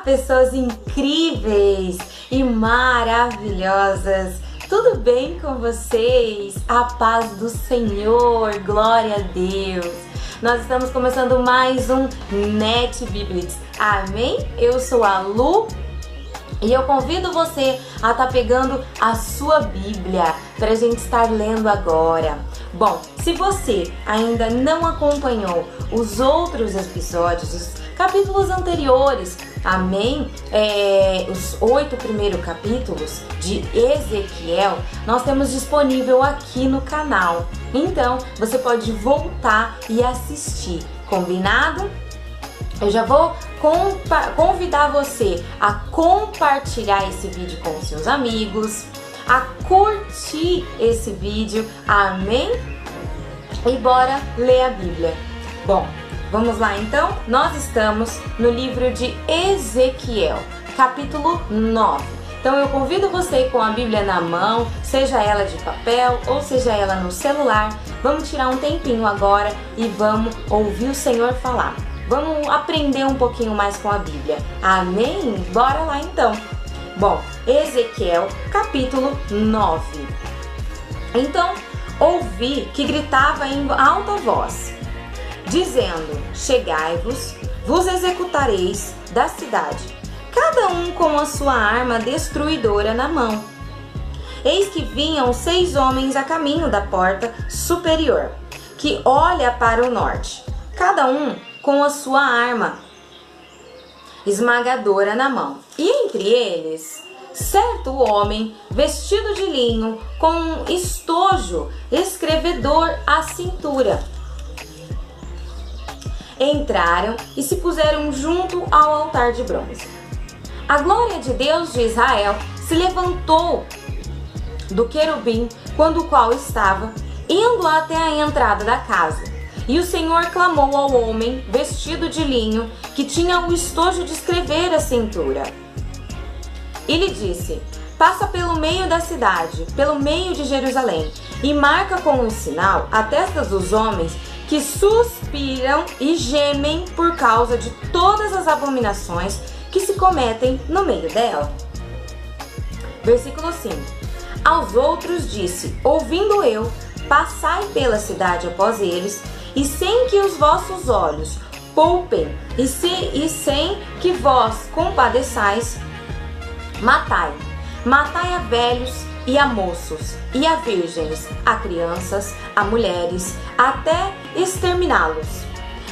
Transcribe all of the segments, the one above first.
pessoas incríveis e maravilhosas! Tudo bem com vocês? A paz do Senhor, glória a Deus! Nós estamos começando mais um Net Biblix, amém? Eu sou a Lu e eu convido você a estar pegando a sua Bíblia para a gente estar lendo agora. Bom, se você ainda não acompanhou os outros episódios, os capítulos anteriores, amém? Os 8 primeiros capítulos de Ezequiel, nós temos disponível aqui no canal. Então, você pode voltar e assistir, combinado? Eu já vou convidar você a compartilhar esse vídeo com seus amigos, a curtir esse vídeo, amém? E bora ler a Bíblia. Bom, vamos lá então? Nós estamos no livro de Ezequiel, capítulo 9. Então eu convido você com a Bíblia na mão, seja ela de papel ou seja ela no celular. Vamos tirar um tempinho agora e vamos ouvir o Senhor falar. Vamos aprender um pouquinho mais com a Bíblia. Amém? Bora lá então. Bom, Ezequiel, capítulo 9. Então, ouvi que gritava em alta voz, dizendo: chegai-vos, vos executareis da cidade, cada um com a sua arma destruidora na mão. Eis que vinham 6 homens a caminho da porta superior, que olha para o norte, cada um com a sua arma esmagadora na mão. E entre eles, certo homem vestido de linho, com um estojo escrevedor à cintura. Entraram e se puseram junto ao altar de bronze. A glória de Deus de Israel se levantou do querubim, quando o qual estava indo até a entrada da casa. E o Senhor clamou ao homem vestido de linho, que tinha o estojo de escrever à cintura. E lhe disse: passa pelo meio da cidade, pelo meio de Jerusalém, e marca com um sinal a testa dos homens que suspiram e gemem por causa de todas as abominações que se cometem no meio dela. Versículo 5. Aos outros disse: ouvindo eu, passai pela cidade após eles, e sem que os vossos olhos poupem, e sem que vós compadeçais, matai. Matai a velhos e a moços, e a virgens, a crianças, a mulheres, até exterminá-los.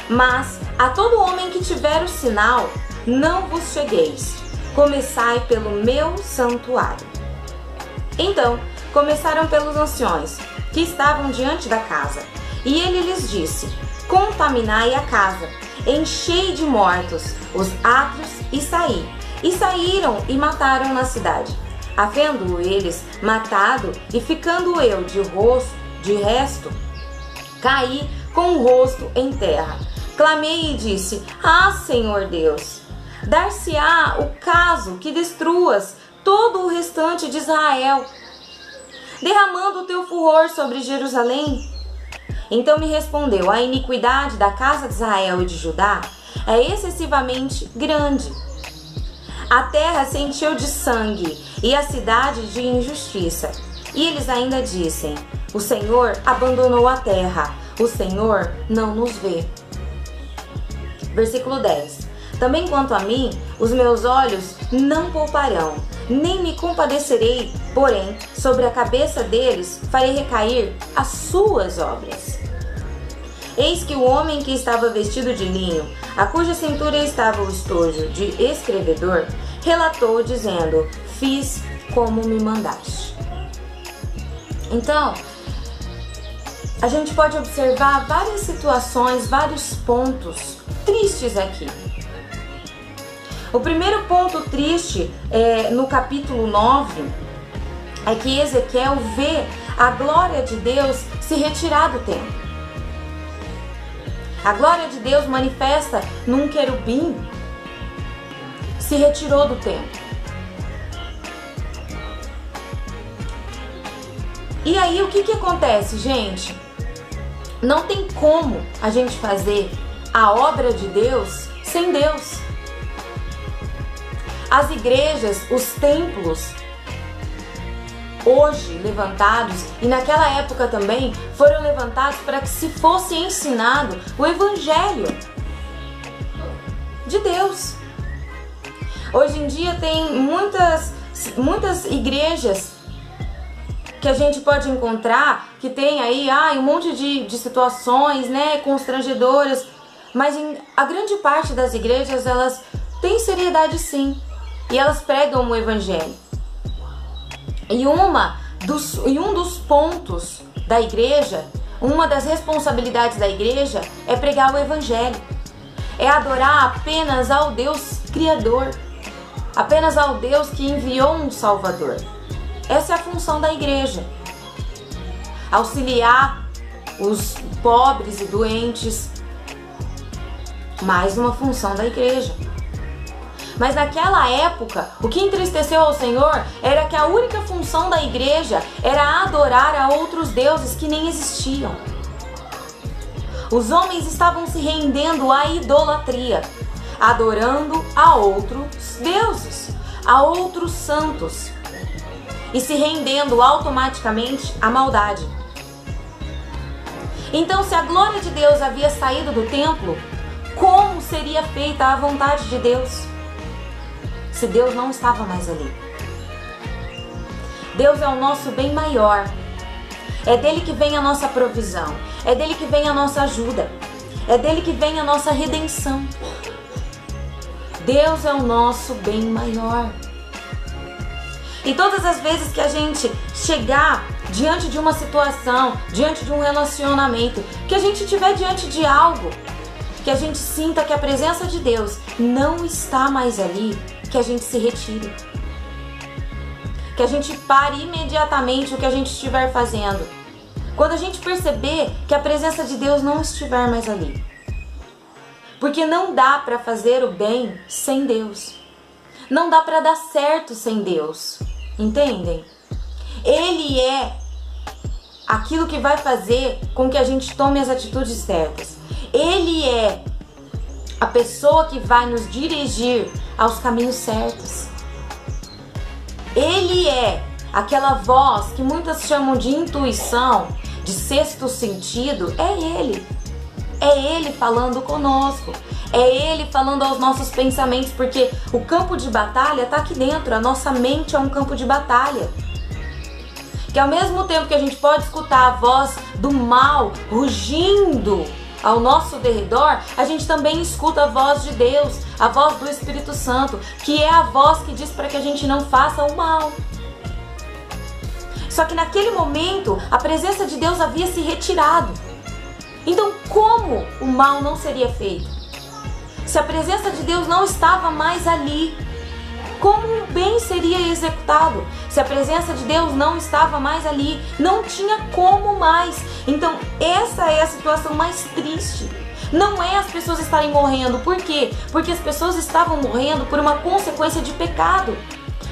Mas a todo homem que tiver o sinal, não vos chegueis. Começai pelo meu santuário. Então começaram pelos anciões que estavam diante da casa. E ele lhes disse: contaminai a casa, enchei de mortos os átrios e saí. E saíram e mataram na cidade. Havendo eles matado e ficando eu de resto, caí com o rosto em terra. Clamei e disse: ah, Senhor Deus, dar-se-á o caso que destruas todo o restante de Israel, derramando o teu furor sobre Jerusalém? Então me respondeu: a iniquidade da casa de Israel e de Judá é excessivamente grande. A terra se encheu de sangue e a cidade de injustiça. E eles ainda dizem: o Senhor abandonou a terra, o Senhor não nos vê. Versículo 10. Também quanto a mim, os meus olhos não pouparão, nem me compadecerei, porém, sobre a cabeça deles farei recair as suas obras. Eis que o homem que estava vestido de linho, a cuja cintura estava o estojo de escrevedor, relatou dizendo: fiz como me mandaste. Então, a gente pode observar várias situações, vários pontos tristes aqui. O primeiro ponto triste no capítulo 9 é que Ezequiel vê a glória de Deus se retirar do templo. A glória de Deus manifesta num querubim, se retirou do templo. E aí o que acontece, gente? Não tem como a gente fazer a obra de Deus sem Deus. as igrejas, os templos, hoje levantados, e naquela época também, foram levantados para que se fosse ensinado o Evangelho de Deus. Hoje em dia tem muitas igrejas que a gente pode encontrar, que tem aí um monte de situações, né, constrangedoras, mas a grande parte das igrejas, elas têm seriedade sim, e elas pregam o Evangelho. E um dos pontos da igreja, uma das responsabilidades da igreja é pregar o Evangelho, é adorar apenas ao Deus Criador, apenas ao Deus que enviou um Salvador. Essa é a função da igreja. Auxiliar os pobres e doentes. Mais uma função da igreja. Mas naquela época, o que entristeceu ao Senhor era que a única função da igreja era adorar a outros deuses que nem existiam. Os homens estavam se rendendo à idolatria, adorando a outros deuses, a outros santos, e se rendendo automaticamente à maldade. Então, se a glória de Deus havia saído do templo, como seria feita a vontade de Deus, se Deus não estava mais ali? Deus é o nosso bem maior. É dele que vem a nossa provisão. É dele que vem a nossa ajuda. É dele que vem a nossa redenção. Deus é o nosso bem maior. E todas as vezes que a gente chegar diante de uma situação, diante de um relacionamento, que a gente estiver diante de algo, que a gente sinta que a presença de Deus não está mais ali, que a gente se retire. Que a gente pare imediatamente o que a gente estiver fazendo. Quando a gente perceber que a presença de Deus não estiver mais ali. Porque não dá para fazer o bem sem Deus. Não dá para dar certo sem Deus. Entendem? Ele é aquilo que vai fazer com que a gente tome as atitudes certas. Ele é a pessoa que vai nos dirigir aos caminhos certos. Ele é aquela voz que muitas chamam de intuição, de sexto sentido. É Ele. É Ele falando conosco. É Ele falando aos nossos pensamentos, porque o campo de batalha está aqui dentro. A nossa mente é um campo de batalha. Que ao mesmo tempo que a gente pode escutar a voz do mal rugindo ao nosso derredor, a gente também escuta a voz de Deus, a voz do Espírito Santo, que é a voz que diz para que a gente não faça o mal. Só que naquele momento, a presença de Deus havia se retirado. Então, como o mal não seria feito? Se a presença de Deus não estava mais ali, como o bem seria executado? Se a presença de Deus não estava mais ali, não tinha como mais. Então, essa é a situação mais triste. Não é as pessoas estarem morrendo. Por quê? Porque as pessoas estavam morrendo por uma consequência de pecado.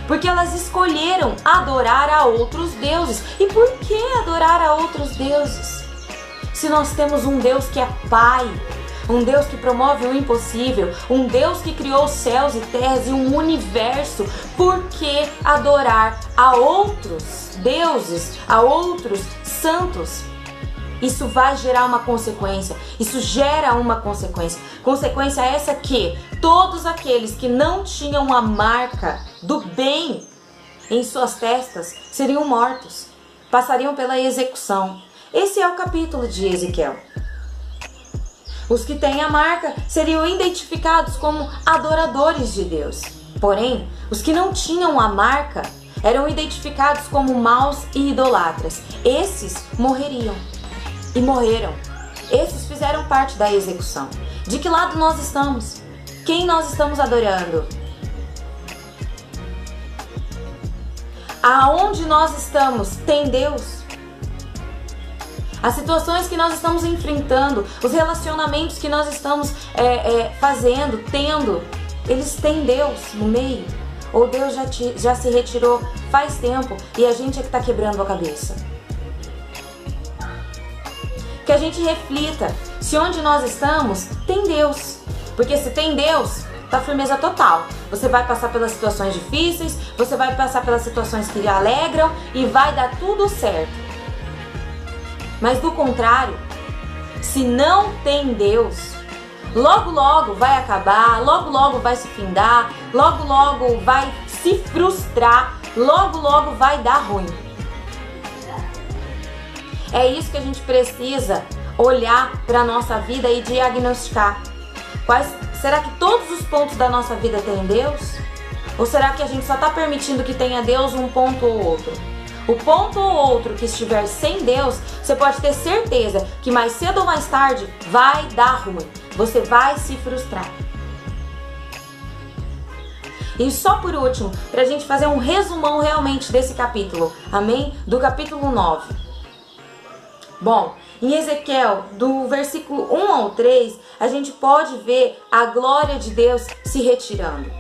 Porque elas escolheram adorar a outros deuses. E por que adorar a outros deuses? Se nós temos um Deus que é Pai, um Deus que promove o impossível, um Deus que criou os céus e terras e um universo, por que adorar a outros deuses, a outros santos? Isso vai gerar uma consequência, isso gera uma consequência. Consequência essa que todos aqueles que não tinham a marca do bem em suas testas seriam mortos, passariam pela execução. Esse é o capítulo de Ezequiel. Os que têm a marca seriam identificados como adoradores de Deus. Porém, os que não tinham a marca eram identificados como maus e idolatras. Esses morreriam. E morreram. Esses fizeram parte da execução. De que lado nós estamos? Quem nós estamos adorando? Aonde nós estamos? Tem Deus? As situações que nós estamos enfrentando, os relacionamentos que nós estamos tendo, eles têm Deus no meio? Ou Deus já se retirou faz tempo e a gente é que está quebrando a cabeça? Que a gente reflita se onde nós estamos tem Deus. Porque se tem Deus, tá firmeza total. Você vai passar pelas situações difíceis, você vai passar pelas situações que lhe alegram e vai dar tudo certo. Mas do contrário, se não tem Deus, logo logo vai acabar, logo logo vai se findar, logo logo vai se frustrar, logo logo vai dar ruim. É isso que a gente precisa olhar para a nossa vida e diagnosticar. Será que todos os pontos da nossa vida têm Deus? Ou será que a gente só está permitindo que tenha Deus um ponto ou outro? O ponto ou outro que estiver sem Deus, você pode ter certeza que mais cedo ou mais tarde vai dar ruim. Você vai se frustrar. E só por último, para a gente fazer um resumão realmente desse capítulo, amém? Do capítulo 9. Bom, em Ezequiel, do versículo 1 ao 3, a gente pode ver a glória de Deus se retirando.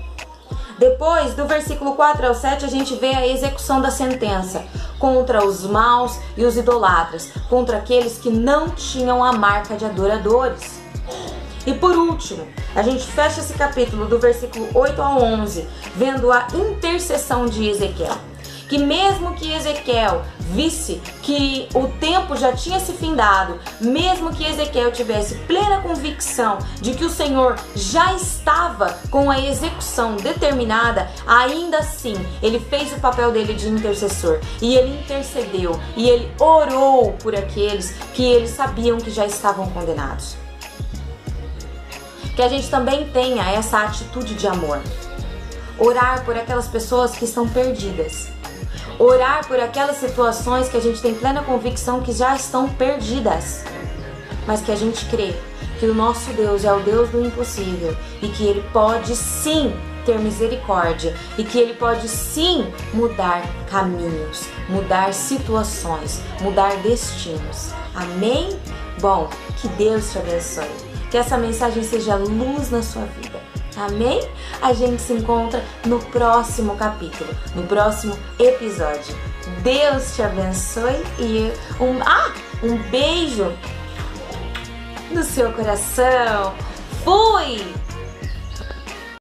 Depois, do versículo 4 ao 7, a gente vê a execução da sentença contra os maus e os idolatras, contra aqueles que não tinham a marca de adoradores. E por último, a gente fecha esse capítulo do versículo 8 ao 11, vendo a intercessão de Ezequiel. Que mesmo que Ezequiel visse que o tempo já tinha se findado, mesmo que Ezequiel tivesse plena convicção de que o Senhor já estava com a execução determinada, ainda assim ele fez o papel dele de intercessor e ele intercedeu e ele orou por aqueles que eles sabiam que já estavam condenados. Que a gente também tenha essa atitude de amor. Orar por aquelas pessoas que estão perdidas. Orar por aquelas situações que a gente tem plena convicção que já estão perdidas. Mas que a gente crê que o nosso Deus é o Deus do impossível e que Ele pode sim ter misericórdia e que Ele pode sim mudar caminhos, mudar situações, mudar destinos. Amém? Bom, que Deus te abençoe. Que essa mensagem seja luz na sua vida. Amém? A gente se encontra no próximo capítulo, no próximo episódio. Deus te abençoe e um beijo no seu coração. Fui!